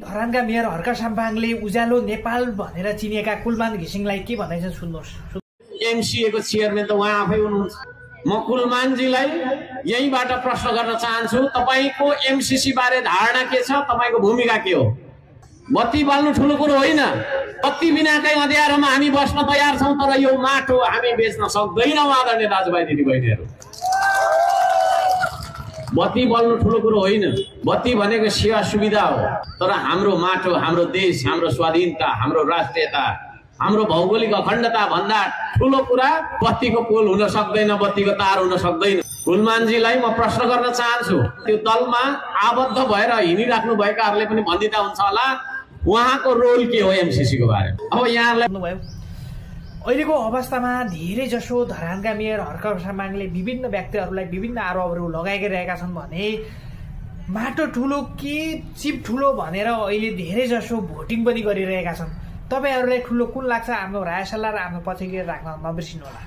धरानका mayor Harka साम्पाङले उज्यालो नेपाल भनेर चिनिएका कुलमान घिसिङलाई के भन्दैछन् सुन्नुहोस्। एमसीए को चेयरम्यान त उहाँ आफै हुनुहुन्छ। म कुलमानजीलाई यहीबाट प्रश्न गर्न चाहन्छु, तपाईको एमसीसी बारे धारणा के छ, तपाईको भूमिका के हो? बत्ती बाल्नु ठुलो कुरो होइन, बत्ती बिनाकै अँध्यारोमा हामी बस्न तयार छौं, तर यो माटो हामी बेच्न सक्दैनौं। आदरणीय दाजुभाइ दिदीबहिनीहरू, बत्ती बल्नु ठुलो कुरो होइन, बत्ती भनेको सेवा सुविधा हो, तर हाम्रो माटो, हाम्रो देश, हाम्रो स्वाधीनता, हाम्रो राष्ट्रियता, हाम्रो भौगोलिक अखण्डता भन्दा ठुलो कुरा बत्तीको पोल हुन सक्दैन, बत्तीको तार हुन सक्दैन। कुलमानजीलाई म प्रश्न गर्न चाहन्छु, त्यो दलमा आबद्ध भएर हिँडिराख्नु भएकाहरूले पनि भन्दिदा हुन्छ होला, उहाँको रोल के हो एमसीसी को बारेमा? अब यहाँलाई अहिलेको अवस्थामा धेरै जसो धरानका मेयर हर्क साम्पाङले विभिन्न व्यक्तिहरूलाई विभिन्न आरोपहरू लगाइरहेका छन् भने माटो ठुलो कि चिप ठुलो भनेर अहिले धेरै जसो भोटिङ पनि गरिरहेका छन्। तपाईहरुलाई ठुलो कुन लाग्छ? आफ्नो राय सल्लाह र आफ्नो प्रतिक्रिया राख्न नबिर्सिनु होला।